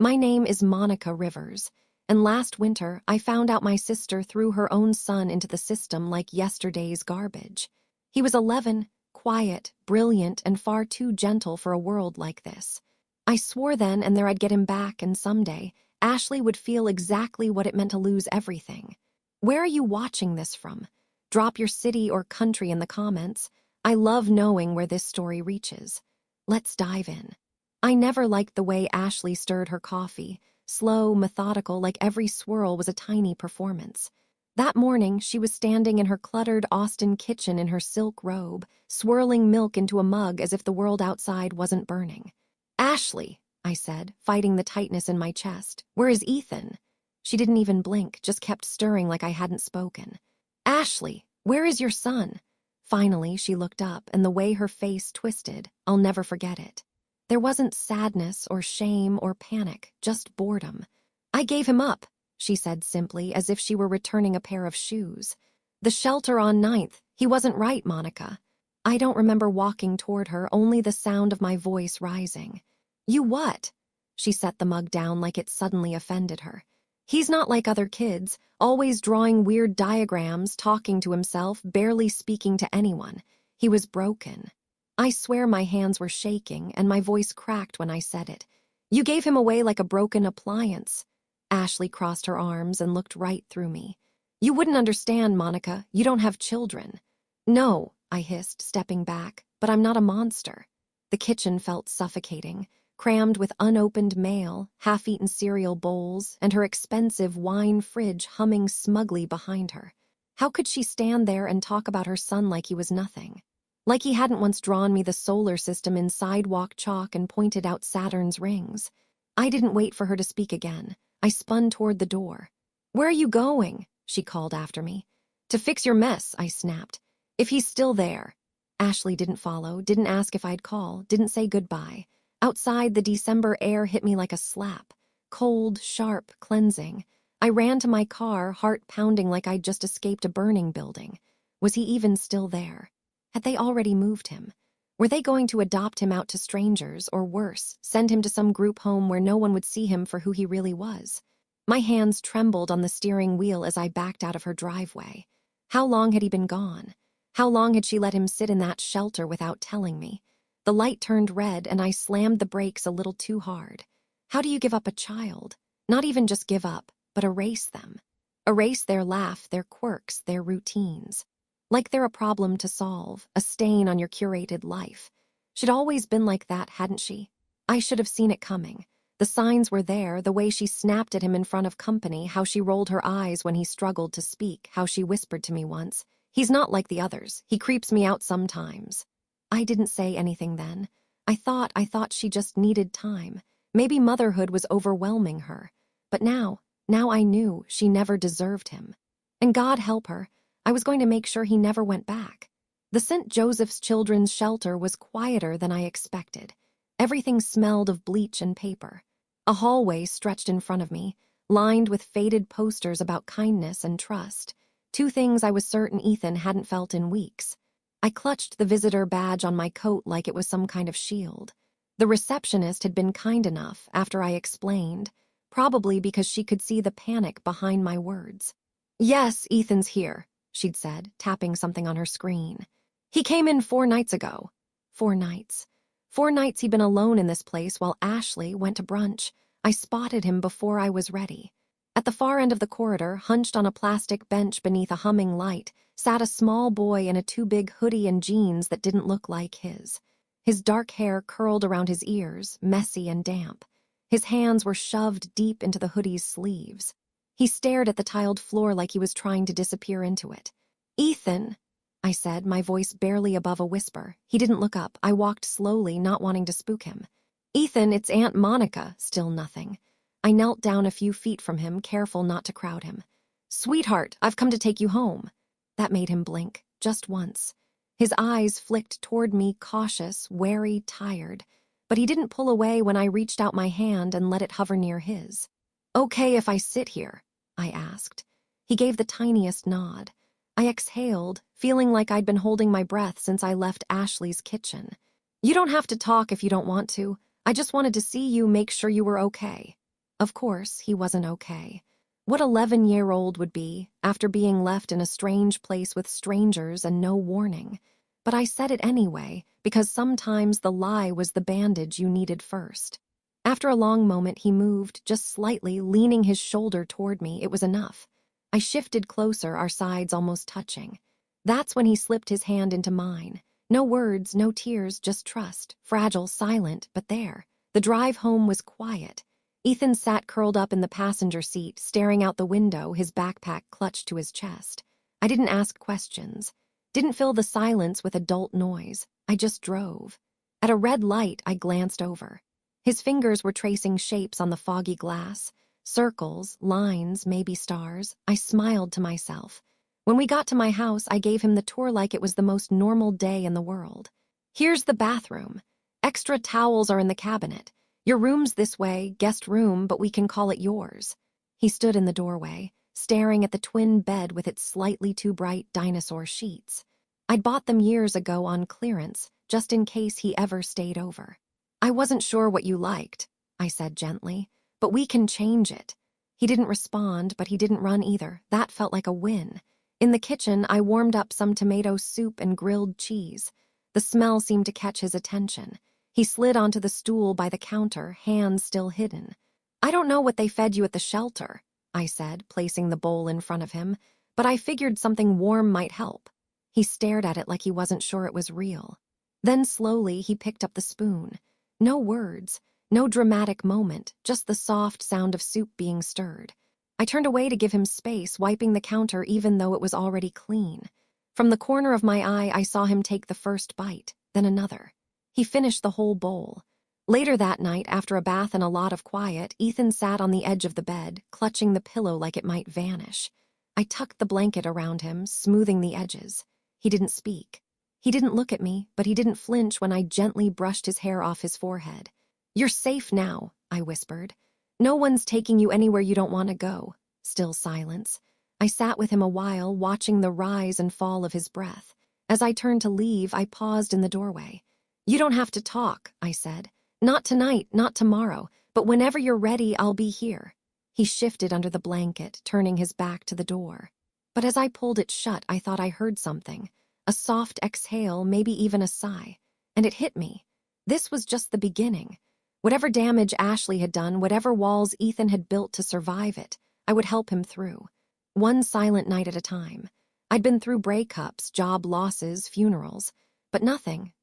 My name is Monica Rivers, and last winter I found out my sister threw her own son into the system like yesterday's garbage. He was 11, quiet, brilliant, and far too gentle for a world like this. I swore then and there I'd get him back, and someday Ashley would feel exactly what it meant to lose everything. Where are you watching this from? Drop your city or country in the comments. I love knowing where this story reaches. Let's dive in. I never liked the way Ashley stirred her coffee, slow, methodical, like every swirl was a tiny performance. That morning, she was standing in her cluttered Austin kitchen in her silk robe, swirling milk into a mug as if the world outside wasn't burning. "Ashley," I said, fighting the tightness in my chest. "Where is Ethan?" She didn't even blink, just kept stirring like I hadn't spoken. "Ashley, where is your son?" Finally, she looked up, and the way her face twisted, I'll never forget it. There wasn't sadness or shame or panic, just boredom. "I gave him up," she said simply, as if she were returning a pair of shoes. "The shelter on 9th. He wasn't right, Monica." I don't remember walking toward her, only the sound of my voice rising. "You what?" She set the mug down like it suddenly offended her. "He's not like other kids, always drawing weird diagrams, talking to himself, barely speaking to anyone. He was broken." I swear my hands were shaking, and my voice cracked when I said it. "You gave him away like a broken appliance." Ashley crossed her arms and looked right through me. "You wouldn't understand, Monica. You don't have children." "No," I hissed, stepping back, "but I'm not a monster." The kitchen felt suffocating, crammed with unopened mail, half-eaten cereal bowls, and her expensive wine fridge humming smugly behind her. How could she stand there and talk about her son like he was nothing? Like he hadn't once drawn me the solar system in sidewalk chalk and pointed out Saturn's rings. I didn't wait for her to speak again. I spun toward the door. "Where are you going?" she called after me. "To fix your mess," I snapped. "If he's still there." Ashley didn't follow, didn't ask if I'd call, didn't say goodbye. Outside, the December air hit me like a slap. Cold, sharp, cleansing. I ran to my car, heart pounding like I'd just escaped a burning building. Was he even still there? Had they already moved him? Were they going to adopt him out to strangers, or worse, send him to some group home where no one would see him for who he really was? My hands trembled on the steering wheel as I backed out of her driveway. How long had he been gone? How long had she let him sit in that shelter without telling me? The light turned red, and I slammed the brakes a little too hard. How do you give up a child? Not even just give up, but erase them. Erase their laugh, their quirks, their routines. Like they're a problem to solve, a stain on your curated life. She'd always been like that, hadn't she? I should have seen it coming. The signs were there, the way she snapped at him in front of company, how she rolled her eyes when he struggled to speak, how she whispered to me once, "He's not like the others. He creeps me out sometimes." I didn't say anything then. I thought she just needed time. Maybe motherhood was overwhelming her. But now I knew she never deserved him. And God help her, I was going to make sure he never went back. The St. Joseph's Children's Shelter was quieter than I expected. Everything smelled of bleach and paper. A hallway stretched in front of me, lined with faded posters about kindness and trust, two things I was certain Ethan hadn't felt in weeks. I clutched the visitor badge on my coat like it was some kind of shield. The receptionist had been kind enough after I explained, probably because she could see the panic behind my words. "Yes, Ethan's here," she'd said, tapping something on her screen. "He came in 4 nights ago." 4 nights. 4 nights he'd been alone in this place while Ashley went to brunch. I spotted him before I was ready. At the far end of the corridor, hunched on a plastic bench beneath a humming light, sat a small boy in a too-big hoodie and jeans that didn't look like his. His dark hair curled around his ears, messy and damp. His hands were shoved deep into the hoodie's sleeves. He stared at the tiled floor like he was trying to disappear into it. "Ethan," I said, my voice barely above a whisper. He didn't look up. I walked slowly, not wanting to spook him. "Ethan, it's Aunt Monica." Still nothing. I knelt down a few feet from him, careful not to crowd him. "Sweetheart, I've come to take you home." That made him blink, just once. His eyes flicked toward me, cautious, wary, tired. But he didn't pull away when I reached out my hand and let it hover near his. "Okay if I sit here?" I asked. He gave the tiniest nod. I exhaled, feeling like I'd been holding my breath since I left Ashley's kitchen. "You don't have to talk if you don't want to. I just wanted to see you, make sure you were okay." Of course, he wasn't okay. What 11-year-old would be after being left in a strange place with strangers and no warning? But I said it anyway, because sometimes the lie was the bandage you needed first. After a long moment, he moved, just slightly, leaning his shoulder toward me. It was enough. I shifted closer, our sides almost touching. That's when he slipped his hand into mine. No words, no tears, just trust. Fragile, silent, but there. The drive home was quiet. Ethan sat curled up in the passenger seat, staring out the window, his backpack clutched to his chest. I didn't ask questions. Didn't fill the silence with adult noise. I just drove. At a red light, I glanced over. His fingers were tracing shapes on the foggy glass. Circles, lines, maybe stars. I smiled to myself. When we got to my house, I gave him the tour like it was the most normal day in the world. Here's the bathroom. Extra towels are in the cabinet. Your room's this way, guest room, but we can call it yours. He stood in the doorway, staring at the twin bed with its slightly too bright dinosaur sheets. I'd bought them years ago on clearance, just in case he ever stayed over. I wasn't sure what you liked, I said gently, but we can change it. He didn't respond, but he didn't run either. That felt like a win. In the kitchen, I warmed up some tomato soup and grilled cheese. The smell seemed to catch his attention. He slid onto the stool by the counter, hands still hidden. I don't know what they fed you at the shelter, I said, placing the bowl in front of him, but I figured something warm might help. He stared at it like he wasn't sure it was real. Then slowly he picked up the spoon. No words, no dramatic moment, just the soft sound of soup being stirred. I turned away to give him space, wiping the counter even though it was already clean. From the corner of my eye, I saw him take the first bite, then another. He finished the whole bowl. Later that night, after a bath and a lot of quiet, Ethan sat on the edge of the bed, clutching the pillow like it might vanish. I tucked the blanket around him, smoothing the edges. He didn't speak. He didn't look at me, but he didn't flinch when I gently brushed his hair off his forehead. "You're safe now," I whispered. "No one's taking you anywhere you don't want to go." Still silence. I sat with him a while, watching the rise and fall of his breath. As I turned to leave, I paused in the doorway. "You don't have to talk," I said. "Not tonight, not tomorrow, but whenever you're ready, I'll be here." He shifted under the blanket, turning his back to the door. But as I pulled it shut, I thought I heard something. A soft exhale, maybe even a sigh. And it hit me. This was just the beginning. Whatever damage Ashley had done, whatever walls Ethan had built to survive it, I would help him through. One silent night at a time. I'd been through breakups, job losses, funerals. But nothing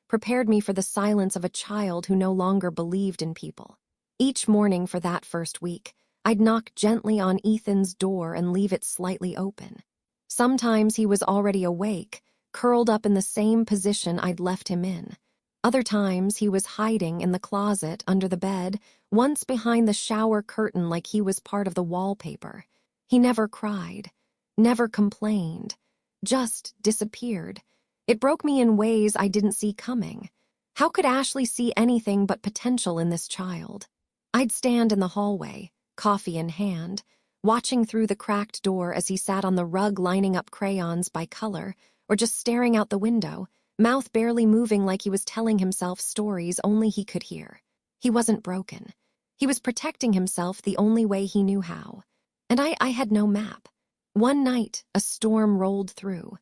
prepared me for the silence of a child who no longer believed in people. Each morning for that first week, I'd knock gently on Ethan's door and leave it slightly open. Sometimes he was already awake, curled up in the same position I'd left him in. Other times he was hiding in the closet, under the bed, once behind the shower curtain like he was part of the wallpaper. He never cried, never complained, just disappeared. It broke me in ways I didn't see coming. How could Ashley see anything but potential in this child? I'd stand in the hallway, coffee in hand, watching through the cracked door as he sat on the rug lining up crayons by color, or just staring out the window, mouth barely moving like he was telling himself stories only he could hear. He wasn't broken. He was protecting himself the only way he knew how. And I had no map. One night, a storm rolled through.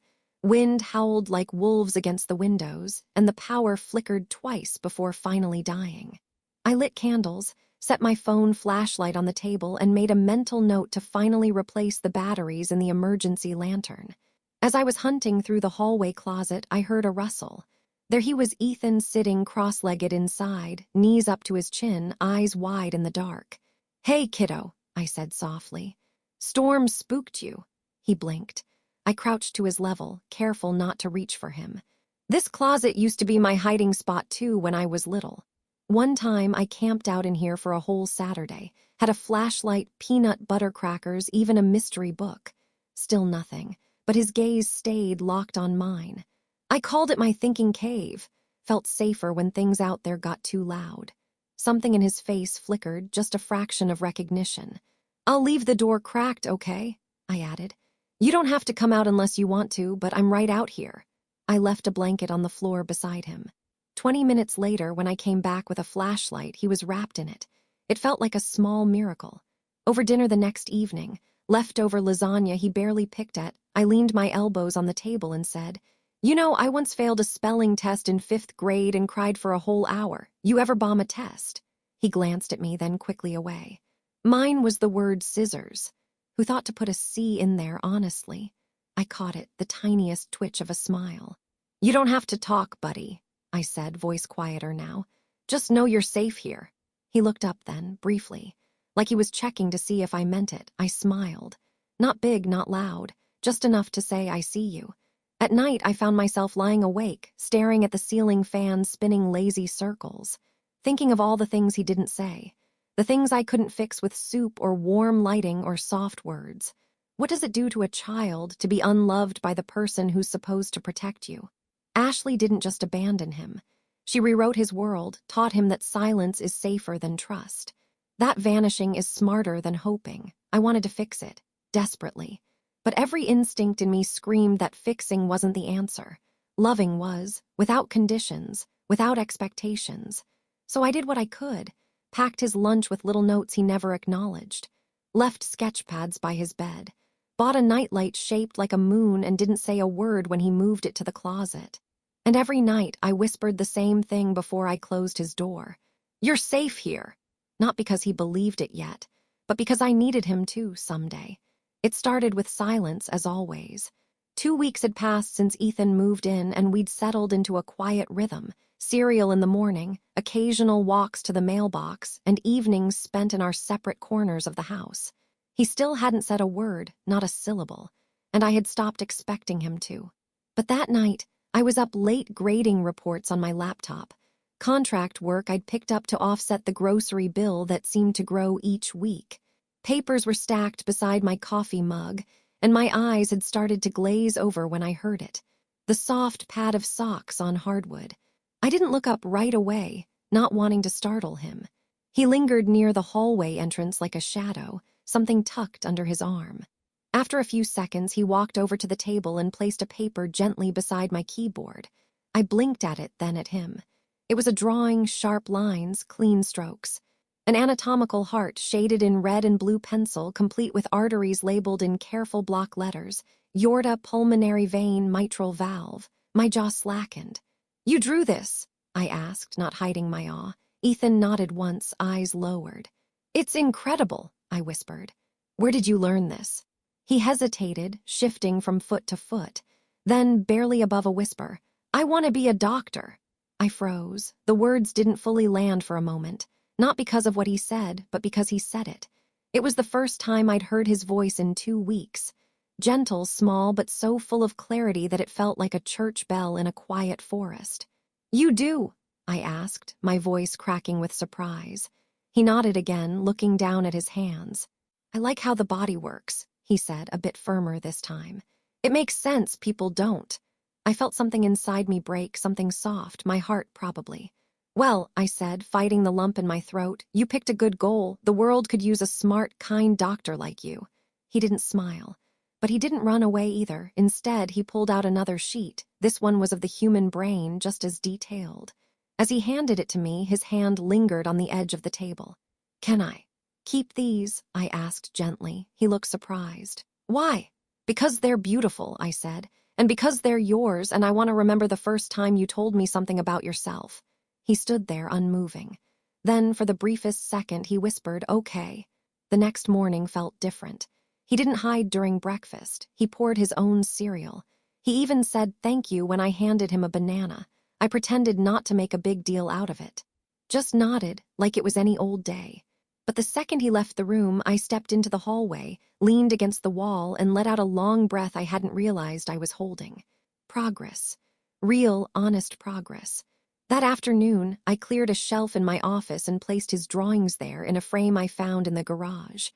Wind howled like wolves against the windows, and the power flickered twice before finally dying. I lit candles, set my phone flashlight on the table, and made a mental note to finally replace the batteries in the emergency lantern. As I was hunting through the hallway closet, I heard a rustle. There he was, Ethan, sitting cross-legged inside, knees up to his chin, eyes wide in the dark. "Hey, kiddo," I said softly. "Storm spooked you." He blinked. I crouched to his level, careful not to reach for him. "This closet used to be my hiding spot too when I was little. One time I camped out in here for a whole Saturday, had a flashlight, peanut butter crackers, even a mystery book. Still nothing, but his gaze stayed locked on mine. I called it my thinking cave, felt safer when things out there got too loud. Something in his face flickered, just a fraction of recognition. "I'll leave the door cracked, okay?" I added. "You don't have to come out unless you want to, but I'm right out here." I left a blanket on the floor beside him. 20 minutes later, when I came back with a flashlight, he was wrapped in it. It felt like a small miracle. Over dinner the next evening, leftover lasagna he barely picked at, I leaned my elbows on the table and said, "You know, I once failed a spelling test in 5th grade and cried for a whole hour. You ever bomb a test?" He glanced at me, then quickly away. Mine was the word scissors. Who thought to put a C in there, honestly? I caught it, the tiniest twitch of a smile. "You don't have to talk, buddy," I said, voice quieter now. "Just know you're safe here." He looked up then, briefly. Like he was checking to see if I meant it, I smiled. Not big, not loud, just enough to say, "I see you." At night, I found myself lying awake, staring at the ceiling fan spinning lazy circles, thinking of all the things he didn't say, the things I couldn't fix with soup or warm lighting or soft words. What does it do to a child to be unloved by the person who's supposed to protect you? Ashley didn't just abandon him. She rewrote his world, taught him that silence is safer than trust. That vanishing is smarter than hoping. I wanted to fix it, desperately. But every instinct in me screamed that fixing wasn't the answer. Loving was, without conditions, without expectations. So I did what I could, packed his lunch with little notes he never acknowledged, left sketch pads by his bed, bought a nightlight shaped like a moon and didn't say a word when he moved it to the closet. And every night I whispered the same thing before I closed his door. "You're safe here." Not because he believed it yet, but because I needed him to someday. It started with silence, as always. 2 weeks had passed since Ethan moved in, and we'd settled into a quiet rhythm. Cereal in the morning, occasional walks to the mailbox, and evenings spent in our separate corners of the house. He still hadn't said a word, not a syllable, and I had stopped expecting him to. But that night, I was up late grading reports on my laptop. Contract work I'd picked up to offset the grocery bill that seemed to grow each week. Papers were stacked beside my coffee mug, and my eyes had started to glaze over when I heard it. The soft pad of socks on hardwood. I didn't look up right away, not wanting to startle him. He lingered near the hallway entrance like a shadow, something tucked under his arm. After a few seconds, he walked over to the table and placed a paper gently beside my keyboard. I blinked at it, then at him. It was a drawing, sharp lines, clean strokes. An anatomical heart shaded in red and blue pencil, complete with arteries labeled in careful block letters. Aorta, pulmonary vein, mitral valve. My jaw slackened. "You drew this?" I asked, not hiding my awe. Ethan nodded once, eyes lowered. "It's incredible," I whispered. "Where did you learn this?" He hesitated, shifting from foot to foot. Then, barely above a whisper, "I want to be a doctor." I froze. The words didn't fully land for a moment. Not because of what he said, but because he said it. It was the first time I'd heard his voice in 2 weeks. Gentle, small, but so full of clarity that it felt like a church bell in a quiet forest. "You do?" I asked, my voice cracking with surprise. He nodded again, looking down at his hands. "I like how the body works," he said, a bit firmer this time. "It makes sense people don't." I felt something inside me break, something soft, my heart probably. "Well," I said, fighting the lump in my throat, "you picked a good goal. The world could use a smart, kind doctor like you." He didn't smile. But he didn't run away either. Instead, he pulled out another sheet. This one was of the human brain, just as detailed. As he handed it to me, his hand lingered on the edge of the table. "Can I keep these?" I asked gently. He looked surprised. "Why?" "Because they're beautiful," I said. "And because they're yours, and I want to remember the first time you told me something about yourself." He stood there, unmoving. Then, for the briefest second, he whispered, "Okay." The next morning felt different. He didn't hide during breakfast. He poured his own cereal. He even said thank you when I handed him a banana. I pretended not to make a big deal out of it. Just nodded, like it was any old day. But the second he left the room, I stepped into the hallway, leaned against the wall, and let out a long breath I hadn't realized I was holding. Progress. Real, honest progress. That afternoon, I cleared a shelf in my office and placed his drawings there in a frame I found in the garage.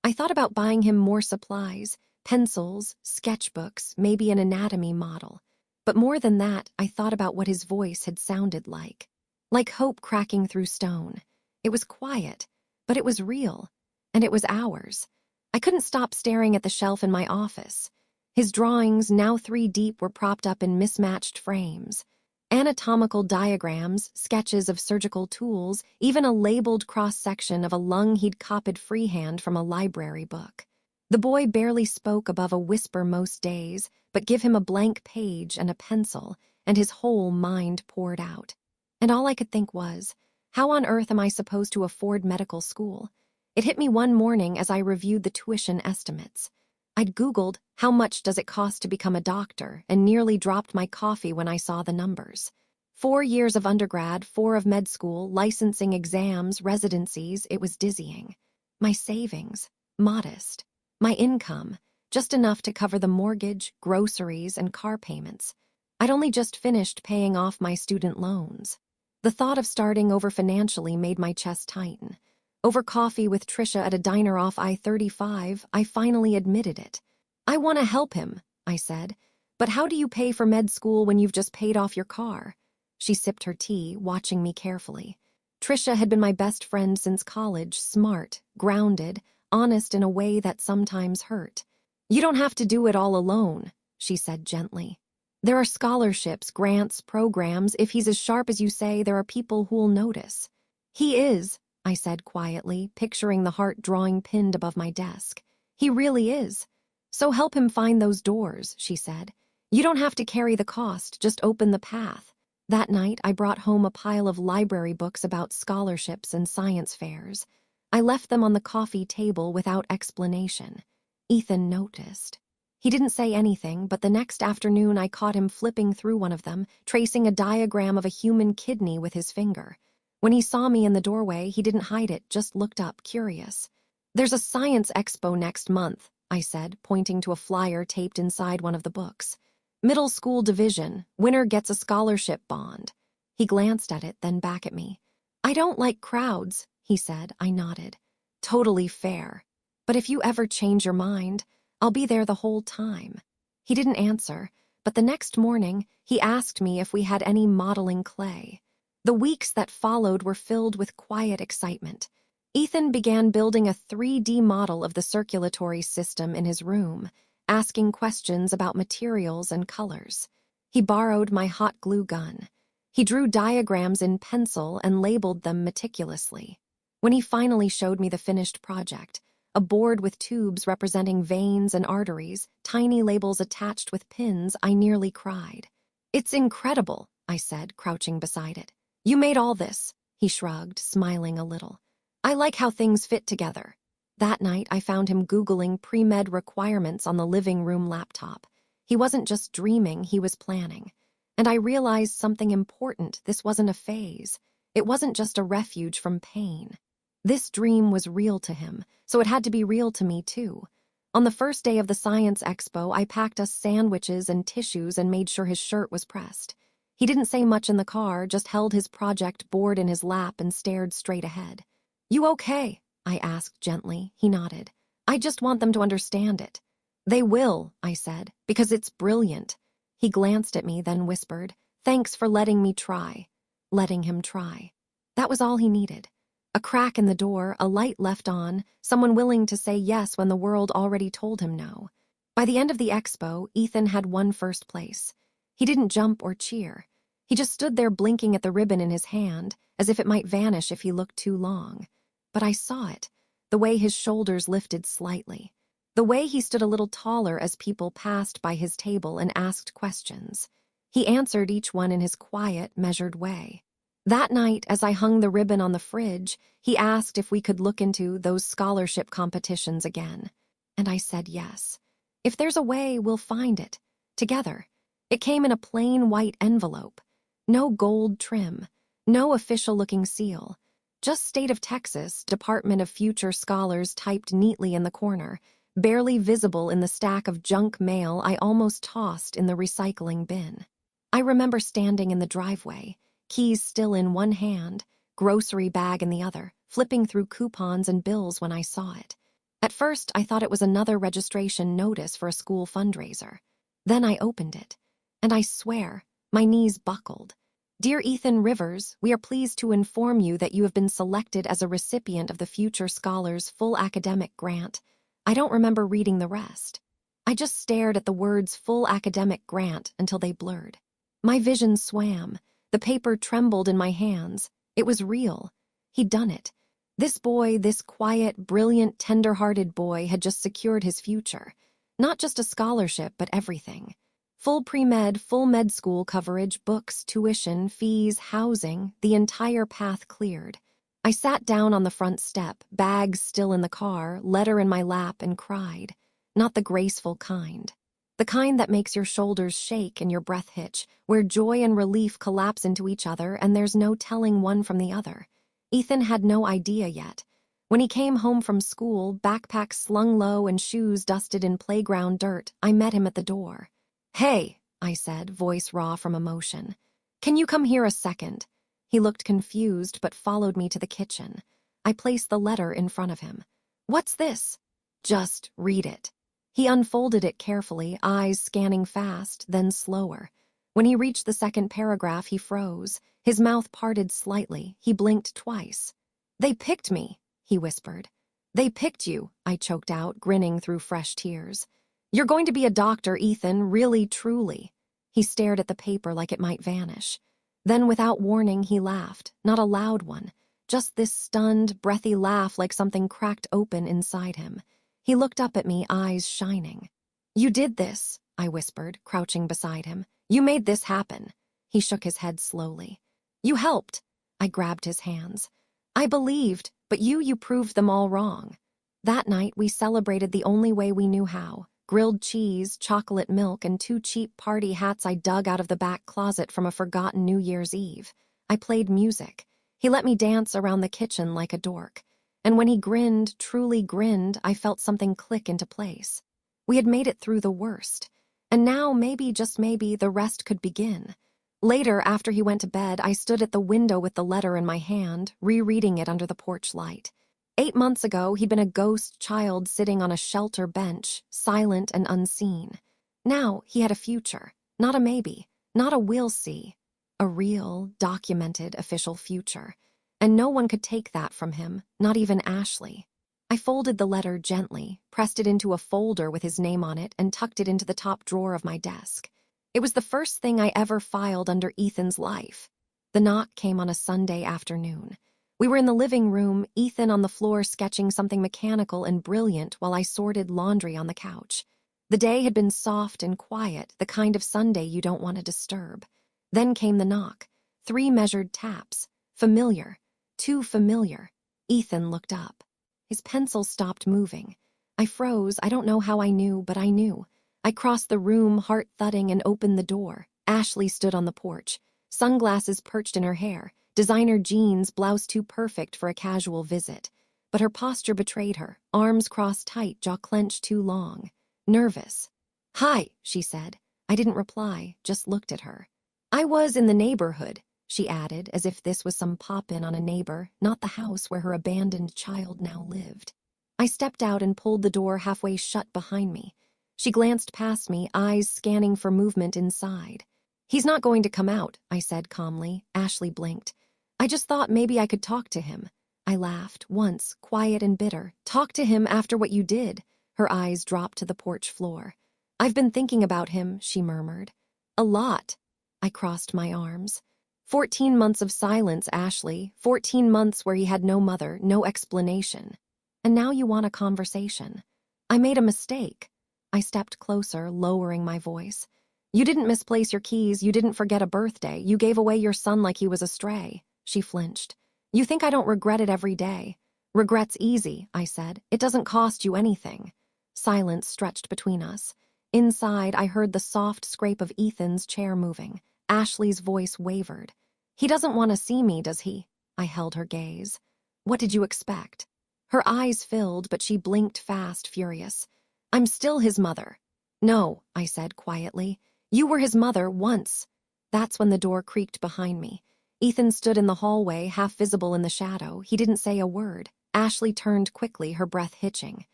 I thought about buying him more supplies, pencils, sketchbooks, maybe an anatomy model. But more than that, I thought about what his voice had sounded like. Like hope cracking through stone. It was quiet, but it was real. And it was ours. I couldn't stop staring at the shelf in my office. His drawings, now 3 deep, were propped up in mismatched frames. Anatomical diagrams, sketches of surgical tools, even a labeled cross-section of a lung he'd copied freehand from a library book. The boy barely spoke above a whisper most days, but give him a blank page and a pencil, and his whole mind poured out. And all I could think was, how on earth am I supposed to afford medical school? It hit me one morning as I reviewed the tuition estimates. I'd Googled, how much does it cost to become a doctor, and nearly dropped my coffee when I saw the numbers. 4 years of undergrad, 4 of med school, licensing exams, residencies, it was dizzying. My savings, modest. My income, just enough to cover the mortgage, groceries, and car payments. I'd only just finished paying off my student loans. The thought of starting over financially made my chest tighten. Over coffee with Trisha at a diner off I-35, I finally admitted it. "I want to help him," I said. "But how do you pay for med school when you've just paid off your car?" She sipped her tea, watching me carefully. Trisha had been my best friend since college, smart, grounded, honest in a way that sometimes hurt. "You don't have to do it all alone," she said gently. "There are scholarships, grants, programs. If he's as sharp as you say, there are people who'll notice." "He is," I said quietly, picturing the heart drawing pinned above my desk. "He really is. So help him find those doors," she said. "You don't have to carry the cost, just open the path." That night, I brought home a pile of library books about scholarships and science fairs. I left them on the coffee table without explanation. Ethan noticed. He didn't say anything, but the next afternoon I caught him flipping through one of them, tracing a diagram of a human kidney with his finger. When he saw me in the doorway, he didn't hide it, just looked up, curious. "There's a science expo next month," I said, pointing to a flyer taped inside one of the books. "Middle school division, winner gets a scholarship bond." He glanced at it, then back at me. "I don't like crowds," he said. I nodded. "Totally fair. But if you ever change your mind, I'll be there the whole time." He didn't answer, but the next morning, he asked me if we had any modeling clay. The weeks that followed were filled with quiet excitement. Ethan began building a 3D model of the circulatory system in his room, asking questions about materials and colors. He borrowed my hot glue gun. He drew diagrams in pencil and labeled them meticulously. When he finally showed me the finished project, a board with tubes representing veins and arteries, tiny labels attached with pins, I nearly cried. "It's incredible," I said, crouching beside it. "You made all this," he shrugged, smiling a little. "I like how things fit together." That night, I found him Googling pre-med requirements on the living room laptop. He wasn't just dreaming, he was planning. And I realized something important. This wasn't a phase. It wasn't just a refuge from pain. This dream was real to him, so it had to be real to me too. On the first day of the science expo, I packed us sandwiches and tissues and made sure his shirt was pressed. He didn't say much in the car, just held his project board in his lap and stared straight ahead. "You okay?" I asked gently. He nodded. "I just want them to understand it." "They will," I said, "because it's brilliant." He glanced at me, then whispered, "Thanks for letting me try." Letting him try. That was all he needed. A crack in the door, a light left on, someone willing to say yes when the world already told him no. By the end of the expo, Ethan had won first place. He didn't jump or cheer. He just stood there blinking at the ribbon in his hand, as if it might vanish if he looked too long. But I saw it, the way his shoulders lifted slightly, the way he stood a little taller as people passed by his table and asked questions. He answered each one in his quiet, measured way. That night, as I hung the ribbon on the fridge, he asked if we could look into those scholarship competitions again. And I said yes. If there's a way, we'll find it. Together. It came in a plain white envelope. No gold trim. No official-looking seal. Just State of Texas, Department of Future Scholars typed neatly in the corner, barely visible in the stack of junk mail I almost tossed in the recycling bin. I remember standing in the driveway, keys still in one hand, grocery bag in the other, flipping through coupons and bills when I saw it. At first, I thought it was another registration notice for a school fundraiser. Then I opened it, and I swear, my knees buckled. "Dear Ethan Rivers, we are pleased to inform you that you have been selected as a recipient of the Future Scholars Full Academic Grant." I don't remember reading the rest. I just stared at the words "full academic grant" until they blurred. My vision swam. The paper trembled in my hands. It was real. He'd done it. This boy, this quiet, brilliant, tender-hearted boy had just secured his future. Not just a scholarship, but everything. Full pre-med, full med school coverage, books, tuition, fees, housing, the entire path cleared. I sat down on the front step, bags still in the car, letter in my lap, and cried. Not the graceful kind. The kind that makes your shoulders shake and your breath hitch, where joy and relief collapse into each other and there's no telling one from the other. Ethan had no idea yet. When he came home from school, backpack slung low and shoes dusted in playground dirt, I met him at the door. "Hey," I said, voice raw from emotion. "Can you come here a second?" He looked confused but followed me to the kitchen. I placed the letter in front of him. "What's this?" "Just read it." He unfolded it carefully, eyes scanning fast, then slower. When he reached the second paragraph, he froze. His mouth parted slightly. He blinked twice. "They picked me," he whispered. "They picked you," I choked out, grinning through fresh tears. "You're going to be a doctor, Ethan, really, truly." He stared at the paper like it might vanish. Then, without warning, he laughed, not a loud one, just this stunned, breathy laugh like something cracked open inside him. He looked up at me, eyes shining. "You did this," I whispered, crouching beside him. "You made this happen." He shook his head slowly. "You helped." I grabbed his hands. "I believed, but you proved them all wrong." That night, we celebrated the only way we knew how. Grilled cheese, chocolate milk, and 2 cheap party hats I dug out of the back closet from a forgotten New Year's Eve. I played music. He let me dance around the kitchen like a dork. And when he grinned, truly grinned, I felt something click into place. We had made it through the worst. And now, maybe, just maybe, the rest could begin. Later, after he went to bed, I stood at the window with the letter in my hand, rereading it under the porch light. 8 months ago, he'd been a ghost child sitting on a shelter bench, silent and unseen. Now, he had a future. Not a maybe, not a we'll see. A real, documented, official future. And no one could take that from him, not even Ashley. I folded the letter gently, pressed it into a folder with his name on it, and tucked it into the top drawer of my desk. It was the first thing I ever filed under Ethan's life. The knock came on a Sunday afternoon. We were in the living room, Ethan on the floor sketching something mechanical and brilliant while I sorted laundry on the couch. The day had been soft and quiet, the kind of Sunday you don't want to disturb. Then came the knock. 3 measured taps. Familiar. Too familiar. Ethan looked up. His pencil stopped moving. I froze. I don't know how I knew, but I knew. I crossed the room, heart thudding, and opened the door. Ashley stood on the porch, sunglasses perched in her hair. Designer jeans, blouse too perfect for a casual visit. But her posture betrayed her, arms crossed tight, jaw clenched too long. Nervous. "Hi," she said. I didn't reply, just looked at her. "I was in the neighborhood," she added, as if this was some pop-in on a neighbor, not the house where her abandoned child now lived. I stepped out and pulled the door halfway shut behind me. She glanced past me, eyes scanning for movement inside. "He's not going to come out," I said calmly. Ashley blinked. "I just thought maybe I could talk to him." I laughed, once, quiet and bitter. "Talk to him after what you did." Her eyes dropped to the porch floor. "I've been thinking about him," she murmured. "A lot." I crossed my arms. 14 months of silence, Ashley. 14 months where he had no mother, no explanation. And now you want a conversation. I made a mistake. I stepped closer, lowering my voice. "You didn't misplace your keys, you didn't forget a birthday, you gave away your son like he was a stray." She flinched. "You think I don't regret it every day?" "Regret's easy," I said. "It doesn't cost you anything." Silence stretched between us. Inside, I heard the soft scrape of Ethan's chair moving. Ashley's voice wavered. "He doesn't want to see me, does he?" I held her gaze. "What did you expect?" Her eyes filled, but she blinked fast, furious. "I'm still his mother." "No," I said quietly. "You were his mother once." That's when the door creaked behind me. Ethan stood in the hallway, half visible in the shadow. He didn't say a word. Ashley turned quickly, her breath hitching.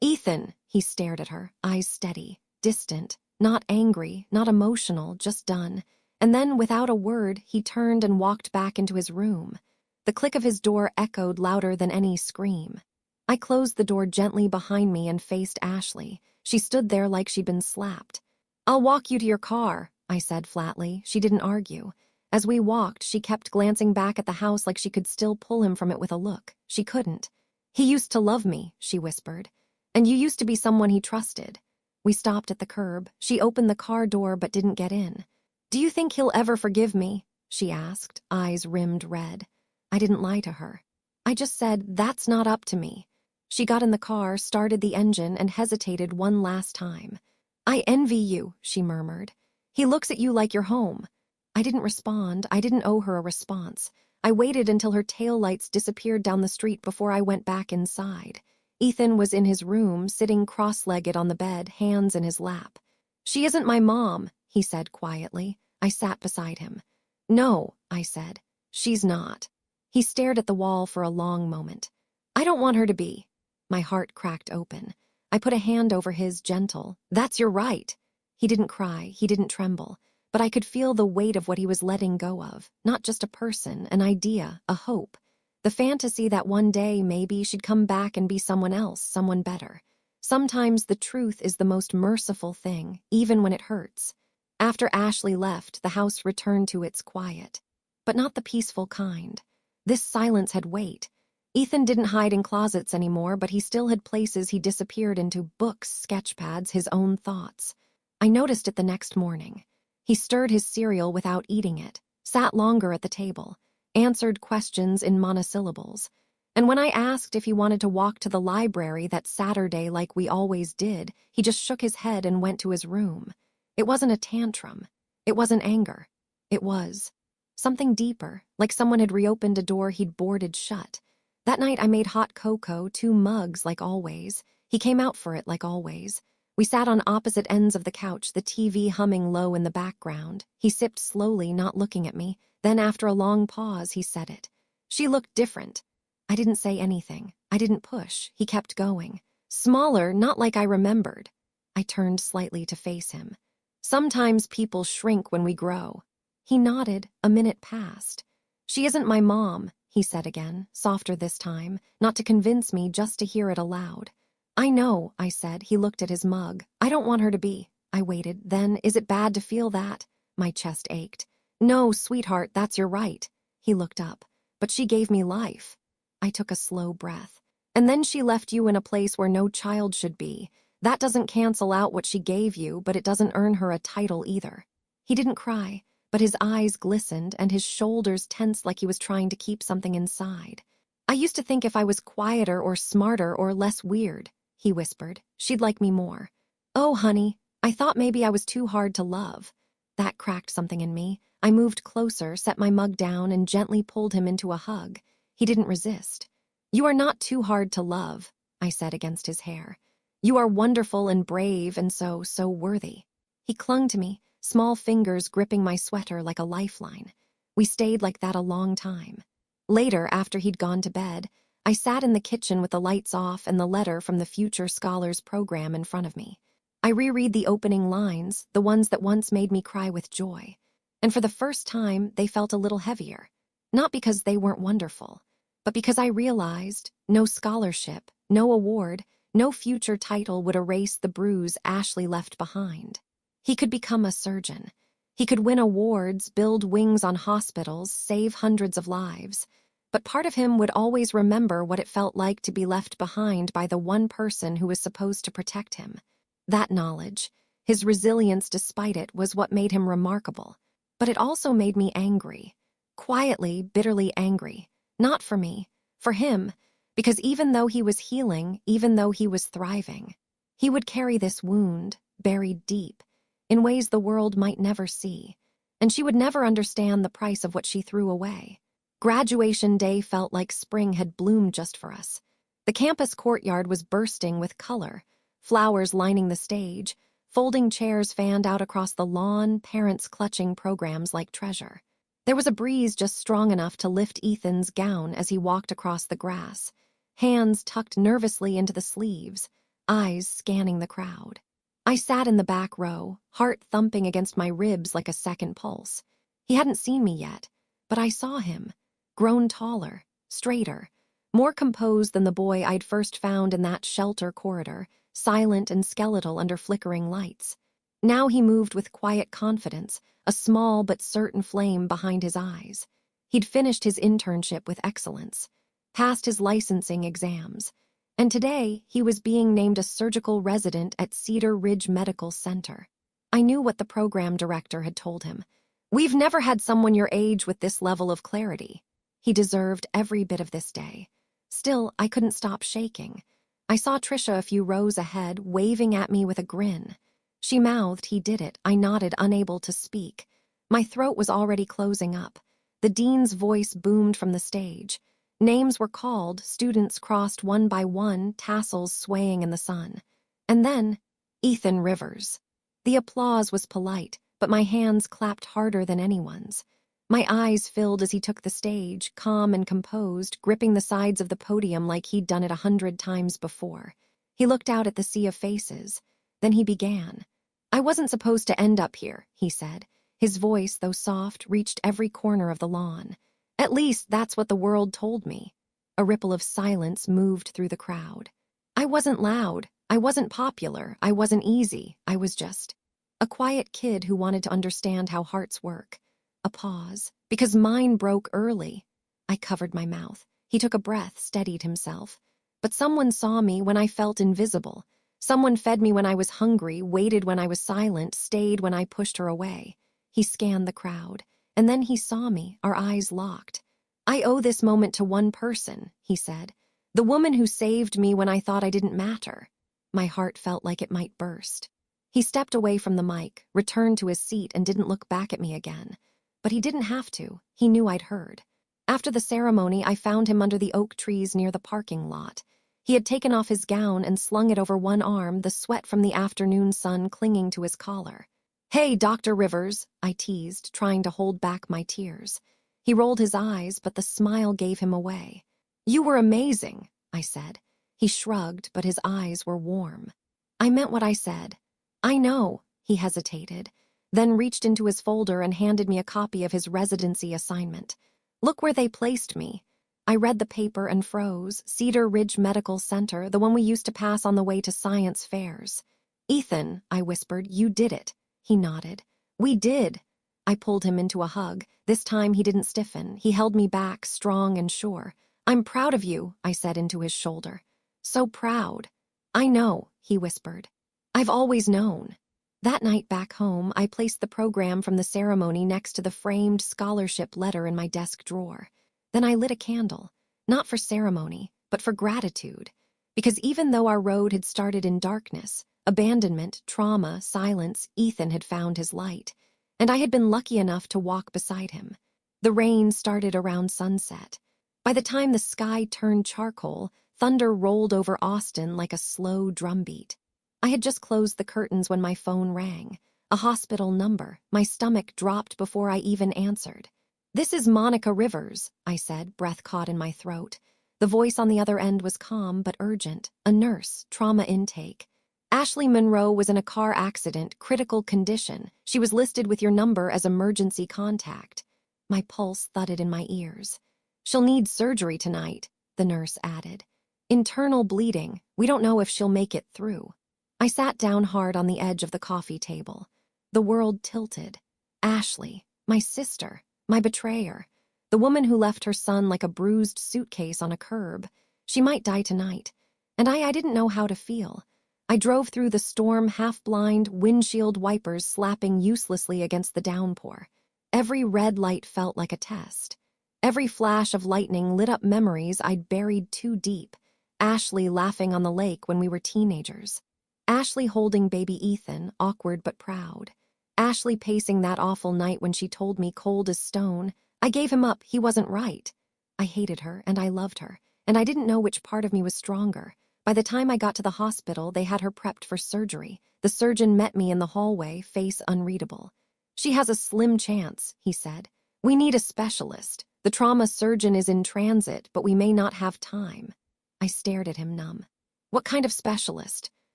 "Ethan!" He stared at her, eyes steady, distant, not angry, not emotional, just done. And then, without a word, he turned and walked back into his room. The click of his door echoed louder than any scream. I closed the door gently behind me and faced Ashley. She stood there like she'd been slapped. "I'll walk you to your car," I said flatly. She didn't argue. As we walked, she kept glancing back at the house like she could still pull him from it with a look. She couldn't. He used to love me, she whispered. And you used to be someone he trusted. We stopped at the curb. She opened the car door but didn't get in. Do you think he'll ever forgive me? She asked, eyes rimmed red. I didn't lie to her. I just said, that's not up to me. She got in the car, started the engine, and hesitated one last time. I envy you, she murmured. He looks at you like you're home. I didn't respond. I didn't owe her a response. I waited until her taillights disappeared down the street before I went back inside. Ethan was in his room, sitting cross-legged on the bed, hands in his lap. She isn't my mom, he said quietly. I sat beside him. No, I said. She's not. He stared at the wall for a long moment. I don't want her to be. My heart cracked open. I put a hand over his, gentle. That's your right. He didn't cry, he didn't tremble, but I could feel the weight of what he was letting go of, not just a person, an idea, a hope. The fantasy that one day maybe she'd come back and be someone else, someone better. Sometimes the truth is the most merciful thing, even when it hurts. After Ashley left, the house returned to its quiet. But not the peaceful kind. This silence had weight. Ethan didn't hide in closets anymore, but he still had places he disappeared into: books, sketchpads, his own thoughts. I noticed it the next morning. He stirred his cereal without eating it, sat longer at the table, answered questions in monosyllables. And when I asked if he wanted to walk to the library that Saturday like we always did, he just shook his head and went to his room. It wasn't a tantrum. It wasn't anger. It was something deeper, like someone had reopened a door he'd boarded shut. That night I made hot cocoa, 2 mugs like always. He came out for it like always. We sat on opposite ends of the couch, the TV humming low in the background. He sipped slowly, not looking at me. Then after a long pause, he said it. She looked different. I didn't say anything. I didn't push. He kept going. Smaller, not like I remembered. I turned slightly to face him. Sometimes people shrink when we grow. He nodded. A minute passed. She isn't my mom, he said again, softer this time, not to convince me, just to hear it aloud. I know, I said. He looked at his mug. I don't want her to be. I waited. Then, is it bad to feel that? My chest ached. No, sweetheart, that's your right. He looked up. But she gave me life. I took a slow breath. And then she left you in a place where no child should be. That doesn't cancel out what she gave you, but it doesn't earn her a title either. He didn't cry, but his eyes glistened and his shoulders tensed like he was trying to keep something inside. I used to think if I was quieter or smarter or less weird, he whispered, she'd like me more. Oh, honey, I thought maybe I was too hard to love. That cracked something in me. I moved closer, set my mug down, and gently pulled him into a hug. He didn't resist. You are not too hard to love, I said against his hair. You are wonderful and brave and so worthy. He clung to me, small fingers gripping my sweater like a lifeline. We stayed like that a long time. Later, after he'd gone to bed, I sat in the kitchen with the lights off and the letter from the Future Scholars program in front of me. I reread the opening lines, the ones that once made me cry with joy. And for the first time, they felt a little heavier. Not because they weren't wonderful, but because I realized no scholarship, no award, no future title would erase the bruise Ashley left behind. He could become a surgeon. He could win awards, build wings on hospitals, save hundreds of lives. But part of him would always remember what it felt like to be left behind by the one person who was supposed to protect him. That knowledge, his resilience despite it, was what made him remarkable. But it also made me angry. Quietly, bitterly angry. Not for me, for him, because even though he was healing, even though he was thriving, he would carry this wound, buried deep, in ways the world might never see, and she would never understand the price of what she threw away. Graduation day felt like spring had bloomed just for us. The campus courtyard was bursting with color, flowers lining the stage, folding chairs fanned out across the lawn, parents clutching programs like treasure. There was a breeze just strong enough to lift Ethan's gown as he walked across the grass, hands tucked nervously into the sleeves, eyes scanning the crowd. I sat in the back row, heart thumping against my ribs like a second pulse. He hadn't seen me yet, but I saw him, grown taller, straighter, more composed than the boy I'd first found in that shelter corridor, silent and skeletal under flickering lights. Now he moved with quiet confidence, a small but certain flame behind his eyes. He'd finished his internship with excellence, passed his licensing exams, and today he was being named a surgical resident at Cedar Ridge Medical Center. I knew what the program director had told him. "We've never had someone your age with this level of clarity." He deserved every bit of this day. Still, I couldn't stop shaking. I saw Trisha a few rows ahead, waving at me with a grin. She mouthed he did it. I nodded, unable to speak. My throat was already closing up. The dean's voice boomed from the stage. Names were called, students crossed one by one, tassels swaying in the sun. And then, Ethan Rivers. The applause was polite, but my hands clapped harder than anyone's. My eyes filled as he took the stage, calm and composed, gripping the sides of the podium like he'd done it 100 times before. He looked out at the sea of faces. Then he began. "I wasn't supposed to end up here," he said. His voice, though soft, reached every corner of the lawn. "At least that's what the world told me." A ripple of silence moved through the crowd. I wasn't loud. I wasn't popular. I wasn't easy. I was just a quiet kid who wanted to understand how hearts work. A pause, because mine broke early. I covered my mouth. He took a breath, steadied himself. But someone saw me when I felt invisible. Someone fed me when I was hungry, waited when I was silent, stayed when I pushed her away. He scanned the crowd, and then he saw me, our eyes locked. "I owe this moment to one person," he said. "The woman who saved me when I thought I didn't matter." My heart felt like it might burst. He stepped away from the mic, returned to his seat, and didn't look back at me again. But he didn't have to. He knew I'd heard. After the ceremony, I found him under the oak trees near the parking lot. He had taken off his gown and slung it over one arm, the sweat from the afternoon sun clinging to his collar. "Hey, Dr. Rivers," I teased, trying to hold back my tears. He rolled his eyes, but the smile gave him away. "You were amazing," I said. He shrugged, but his eyes were warm. I meant what I said. "I know," he hesitated, then reached into his folder and handed me a copy of his residency assignment. "Look where they placed me." I read the paper and froze. Cedar Ridge Medical Center, the one we used to pass on the way to science fairs. "Ethan," I whispered, "you did it." He nodded. "We did." I pulled him into a hug. This time he didn't stiffen. He held me back, strong and sure. "I'm proud of you," I said into his shoulder. "So proud." "I know," he whispered. "I've always known." That night back home, I placed the program from the ceremony next to the framed scholarship letter in my desk drawer. Then I lit a candle, not for ceremony, but for gratitude. Because even though our road had started in darkness, abandonment, trauma, silence, Ethan had found his light. And I had been lucky enough to walk beside him. The rain started around sunset. By the time the sky turned charcoal, thunder rolled over Austin like a slow drumbeat. I had just closed the curtains when my phone rang. A hospital number. My stomach dropped before I even answered. "This is Monica Rivers," I said, breath caught in my throat. The voice on the other end was calm but urgent. "A nurse, trauma intake. Ashley Monroe was in a car accident, critical condition. She was listed with your number as emergency contact." My pulse thudded in my ears. "She'll need surgery tonight," the nurse added. "Internal bleeding. We don't know if she'll make it through." I sat down hard on the edge of the coffee table. The world tilted. Ashley, my sister, my betrayer, the woman who left her son like a bruised suitcase on a curb. She might die tonight, and I didn't know how to feel. I drove through the storm, half-blind, windshield wipers slapping uselessly against the downpour. Every red light felt like a test. Every flash of lightning lit up memories I'd buried too deep. Ashley laughing on the lake when we were teenagers. Ashley holding baby Ethan, awkward but proud. Ashley pacing that awful night when she told me cold as stone. I gave him up, he wasn't right. I hated her and I loved her, and I didn't know which part of me was stronger. By the time I got to the hospital, they had her prepped for surgery. The surgeon met me in the hallway, face unreadable. "She has a slim chance," he said. "We need a specialist. The trauma surgeon is in transit, but we may not have time." I stared at him numb. "What kind of specialist?"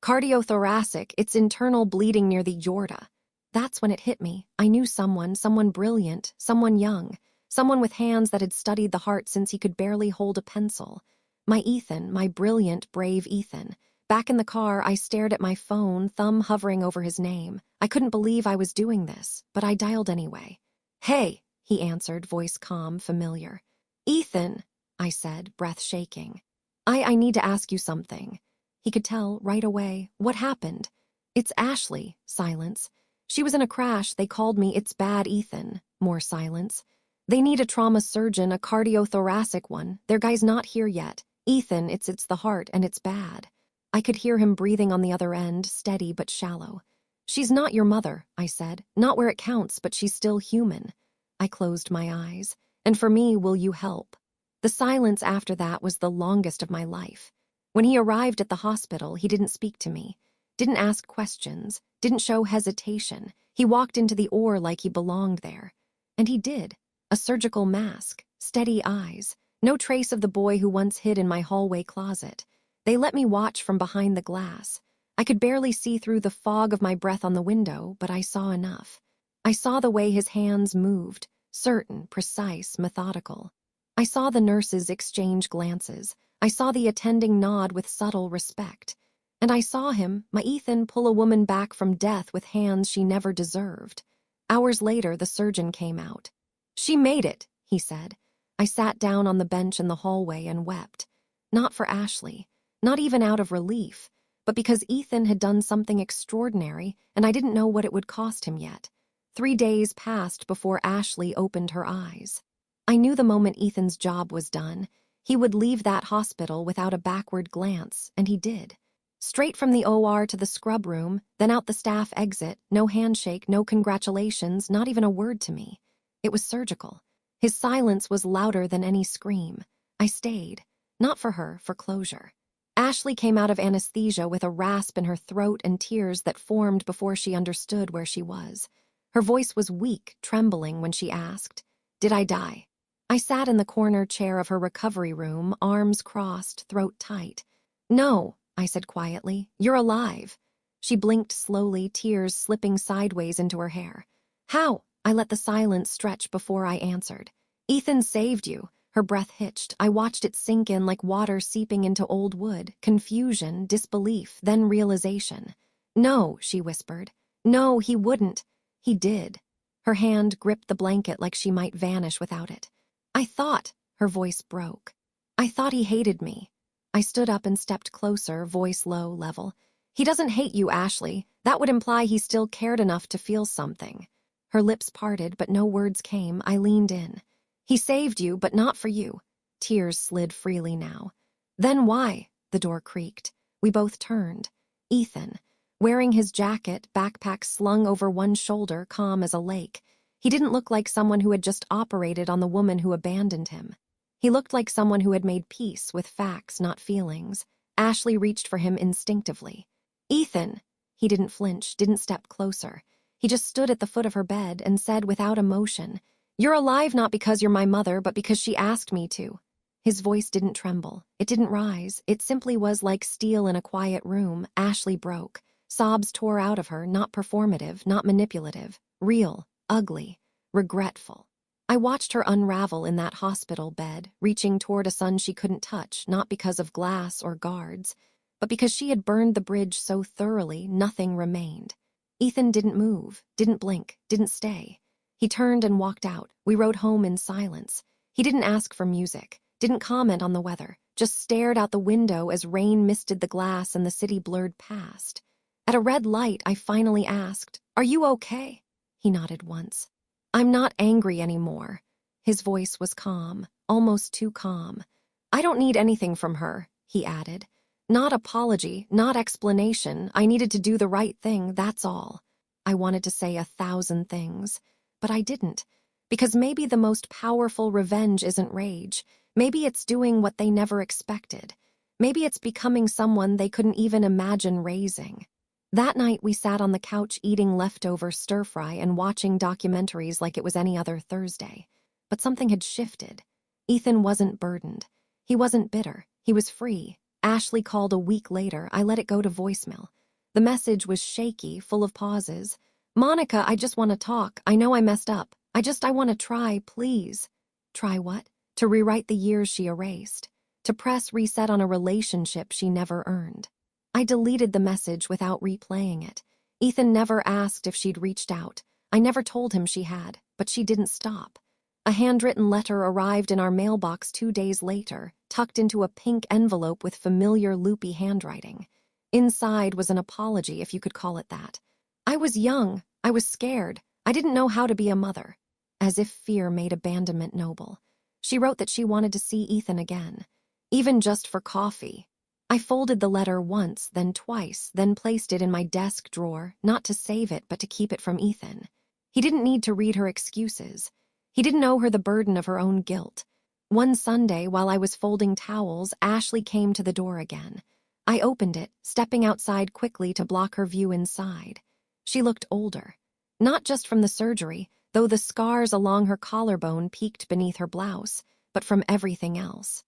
"Cardiothoracic, it's internal bleeding near the aorta." That's when it hit me. I knew someone brilliant, someone young, someone with hands that had studied the heart since he could barely hold a pencil. My Ethan, my brilliant, brave Ethan. Back in the car, I stared at my phone, thumb hovering over his name. I couldn't believe I was doing this, but I dialed anyway. "Hey," he answered, voice calm, familiar. "Ethan," I said, breath shaking. I need to ask you something." He could tell right away. "What happened?" "It's Ashley." Silence. "She was in a crash. They called me. It's bad, Ethan." More silence. "They need a trauma surgeon, a cardiothoracic one. Their guy's not here yet. Ethan, it's the heart, and it's bad." I could hear him breathing on the other end, steady but shallow. "She's not your mother," I said. "Not where it counts, but she's still human." I closed my eyes. "And for me, will you help?" The silence after that was the longest of my life. When he arrived at the hospital, he didn't speak to me, didn't ask questions, didn't show hesitation. He walked into the OR like he belonged there. And he did. A surgical mask, steady eyes, no trace of the boy who once hid in my hallway closet. They let me watch from behind the glass. I could barely see through the fog of my breath on the window, but I saw enough. I saw the way his hands moved, certain, precise, methodical. I saw the nurses exchange glances. I saw the attending nod with subtle respect. And I saw him, my Ethan, pull a woman back from death with hands she never deserved. Hours later, the surgeon came out. "She made it," he said. I sat down on the bench in the hallway and wept. Not for Ashley, not even out of relief, but because Ethan had done something extraordinary and I didn't know what it would cost him yet. 3 days passed before Ashley opened her eyes. I knew the moment Ethan's job was done, he would leave that hospital without a backward glance, and he did. Straight from the OR to the scrub room, then out the staff exit, no handshake, no congratulations, not even a word to me. It was surgical. His silence was louder than any scream. I stayed. Not for her, for closure. Ashley came out of anesthesia with a rasp in her throat and tears that formed before she understood where she was. Her voice was weak, trembling when she asked, "Did I die?" I sat in the corner chair of her recovery room, arms crossed, throat tight. "No," I said quietly, "you're alive." She blinked slowly, tears slipping sideways into her hair. "How?" I let the silence stretch before I answered. "Ethan saved you." Her breath hitched. I watched it sink in like water seeping into old wood. Confusion, disbelief, then realization. "No," she whispered. "No, he wouldn't." "He did." Her hand gripped the blanket like she might vanish without it. "I thought," her voice broke. "I thought he hated me." I stood up and stepped closer, voice low, level. "He doesn't hate you, Ashley. That would imply he still cared enough to feel something." Her lips parted, but no words came. I leaned in. "He saved you, but not for you." Tears slid freely now. "Then why?" The door creaked. We both turned. Ethan, wearing his jacket, backpack slung over one shoulder, calm as a lake. He didn't look like someone who had just operated on the woman who abandoned him. He looked like someone who had made peace with facts, not feelings. Ashley reached for him instinctively. "Ethan!" He didn't flinch, didn't step closer. He just stood at the foot of her bed and said without emotion, "You're alive not because you're my mother, but because she asked me to." His voice didn't tremble. It didn't rise. It simply was like steel in a quiet room. Ashley broke. Sobs tore out of her, not performative, not manipulative. Real, ugly, regretful. I watched her unravel in that hospital bed, reaching toward a son she couldn't touch, not because of glass or guards, but because she had burned the bridge so thoroughly nothing remained. Ethan didn't move, didn't blink, didn't stay. He turned and walked out. We rode home in silence. He didn't ask for music, didn't comment on the weather, just stared out the window as rain misted the glass and the city blurred past. At a red light, I finally asked, "Are you okay?" He nodded once. "I'm not angry anymore." His voice was calm, almost too calm. "I don't need anything from her," he added. "Not apology, not explanation. I needed to do the right thing, that's all." I wanted to say 1,000 things, but I didn't. Because maybe the most powerful revenge isn't rage. Maybe it's doing what they never expected. Maybe it's becoming someone they couldn't even imagine raising. That night we sat on the couch eating leftover stir-fry and watching documentaries like it was any other Thursday. But something had shifted. Ethan wasn't burdened. He wasn't bitter. He was free. Ashley called a week later. I let it go to voicemail. The message was shaky, full of pauses. "Monica, I just want to talk. I know I messed up. I want to try, please." Try what? To rewrite the years she erased. To press reset on a relationship she never earned. I deleted the message without replaying it. Ethan never asked if she'd reached out. I never told him she had, but she didn't stop. A handwritten letter arrived in our mailbox 2 days later, tucked into a pink envelope with familiar loopy handwriting. Inside was an apology, if you could call it that. I was young. I was scared. I didn't know how to be a mother. As if fear made abandonment noble. She wrote that she wanted to see Ethan again, even just for coffee. I folded the letter once, then twice, then placed it in my desk drawer, not to save it, but to keep it from Ethan. He didn't need to read her excuses. He didn't owe her the burden of her own guilt. One Sunday, while I was folding towels, Ashley came to the door again. I opened it, stepping outside quickly to block her view inside. She looked older. Not just from the surgery, though the scars along her collarbone peeked beneath her blouse, but from everything else.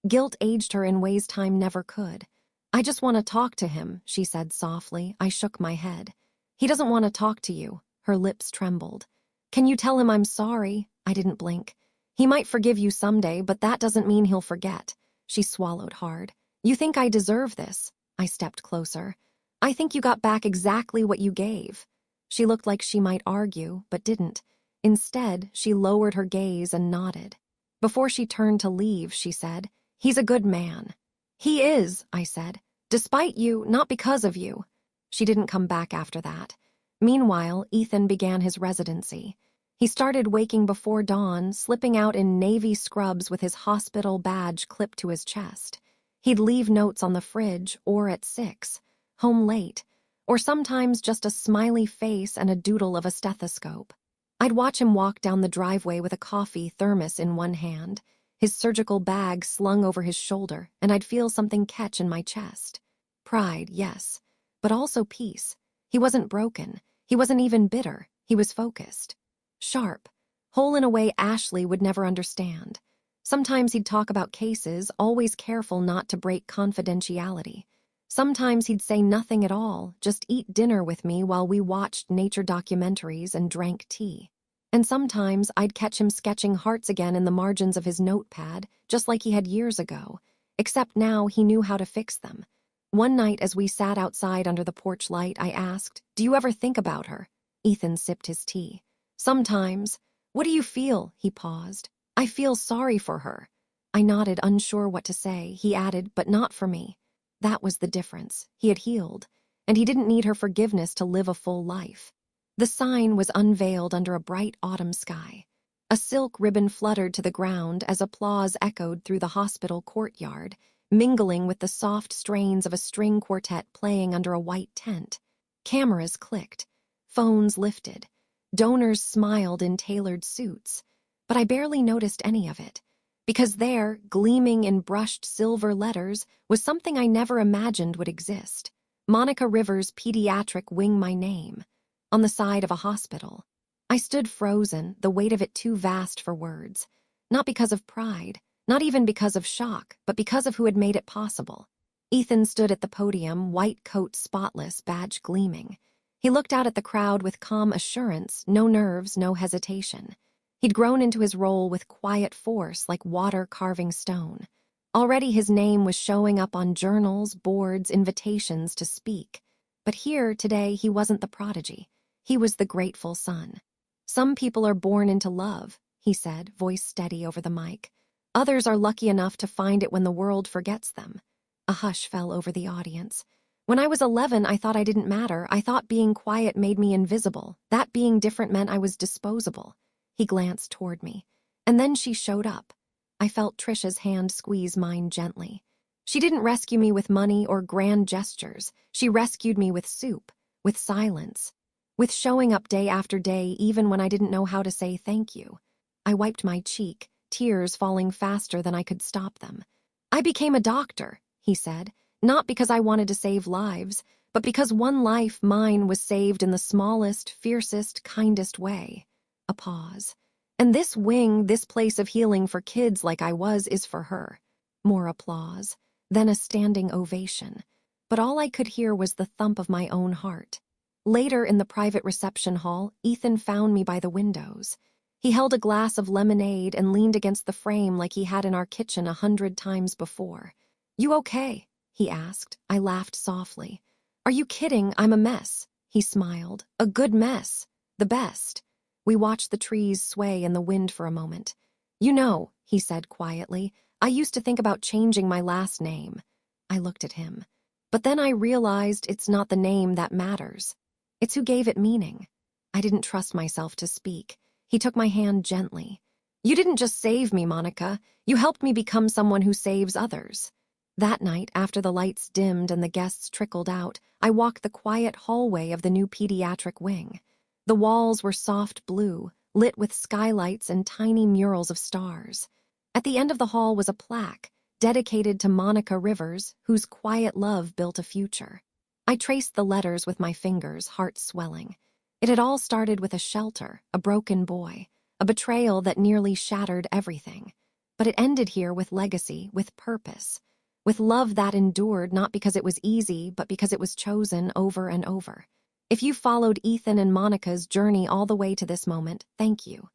Guilt aged her in ways time never could. I just want to talk to him, she said softly. I shook my head. He doesn't want to talk to you. Her lips trembled. Can you tell him I'm sorry? I didn't blink. He might forgive you someday, but that doesn't mean he'll forget. She swallowed hard. You think I deserve this? I stepped closer. I think you got back exactly what you gave. She looked like she might argue, but didn't. Instead, she lowered her gaze and nodded. Before she turned to leave, she said, He's a good man. He is, I said. Despite you, not because of you. She didn't come back after that. Meanwhile, Ethan began his residency. He started waking before dawn, slipping out in navy scrubs with his hospital badge clipped to his chest. He'd leave notes on the fridge, or at 6, home late, or sometimes just a smiley face and a doodle of a stethoscope. I'd watch him walk down the driveway with a coffee thermos in one hand, his surgical bag slung over his shoulder, and I'd feel something catch in my chest. Pride, yes, but also peace. He wasn't broken. He wasn't even bitter. He was focused. Sharp. Whole in a way Ashley would never understand. Sometimes he'd talk about cases, always careful not to break confidentiality. Sometimes he'd say nothing at all, just eat dinner with me while we watched nature documentaries and drank tea. And sometimes I'd catch him sketching hearts again in the margins of his notepad, just like he had years ago, except now he knew how to fix them. One night as we sat outside under the porch light, I asked, Do you ever think about her? Ethan sipped his tea. Sometimes. What do you feel? He paused. I feel sorry for her. I nodded, unsure what to say. He added, but not for me. That was the difference. He had healed, and he didn't need her forgiveness to live a full life. The sign was unveiled under a bright autumn sky. A silk ribbon fluttered to the ground as applause echoed through the hospital courtyard, mingling with the soft strains of a string quartet playing under a white tent. Cameras clicked. Phones lifted. Donors smiled in tailored suits. But I barely noticed any of it. Because there, gleaming in brushed silver letters, was something I never imagined would exist. Monica Rivers' pediatric wing my name. On the side of a hospital. I stood frozen, the weight of it too vast for words. Not because of pride, not even because of shock, but because of who had made it possible. Ethan stood at the podium, white coat spotless, badge gleaming. He looked out at the crowd with calm assurance, no nerves, no hesitation. He'd grown into his role with quiet force, like water carving stone. Already his name was showing up on journals, boards, invitations to speak. But here, today, he wasn't the prodigy. He was the grateful son. Some people are born into love, he said, voice steady over the mic. Others are lucky enough to find it when the world forgets them. A hush fell over the audience. When I was 11, I thought I didn't matter. I thought being quiet made me invisible. That being different meant I was disposable. He glanced toward me. And then she showed up. I felt Trisha's hand squeeze mine gently. She didn't rescue me with money or grand gestures. She rescued me with soup, with silence, with showing up day after day even when I didn't know how to say thank you. I wiped my cheek, tears falling faster than I could stop them. I became a doctor, he said, not because I wanted to save lives, but because one life, mine, was saved in the smallest, fiercest, kindest way. A pause. And this wing, this place of healing for kids like I was, is for her. More applause. Then a standing ovation. But all I could hear was the thump of my own heart. Later in the private reception hall, Ethan found me by the windows. He held a glass of lemonade and leaned against the frame like he had in our kitchen 100 times before. You okay? he asked. I laughed softly. Are you kidding? I'm a mess. He smiled. A good mess. The best. We watched the trees sway in the wind for a moment. You know, he said quietly, I used to think about changing my last name. I looked at him. But then I realized it's not the name that matters. It's who gave it meaning. I didn't trust myself to speak. He took my hand gently. You didn't just save me, Monica. You helped me become someone who saves others. That night, after the lights dimmed and the guests trickled out, I walked the quiet hallway of the new pediatric wing. The walls were soft blue, lit with skylights and tiny murals of stars. At the end of the hall was a plaque, dedicated to Monica Rivers, whose quiet love built a future. I traced the letters with my fingers, heart swelling. It had all started with a shelter, a broken boy, a betrayal that nearly shattered everything. But it ended here with legacy, with purpose, with love that endured not because it was easy, but because it was chosen over and over. If you followed Ethan and Monica's journey all the way to this moment, thank you.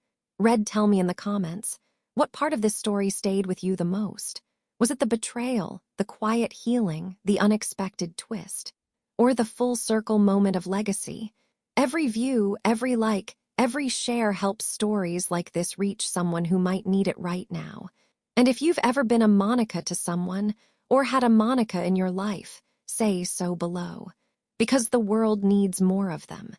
Tell me in the comments, what part of this story stayed with you the most? Was it the betrayal, the quiet healing, the unexpected twist? Or the full circle moment of legacy? Every view, every like, every share helps stories like this reach someone who might need it right now. And if you've ever been a Monica to someone, or had a Monica in your life, say so below. Because the world needs more of them.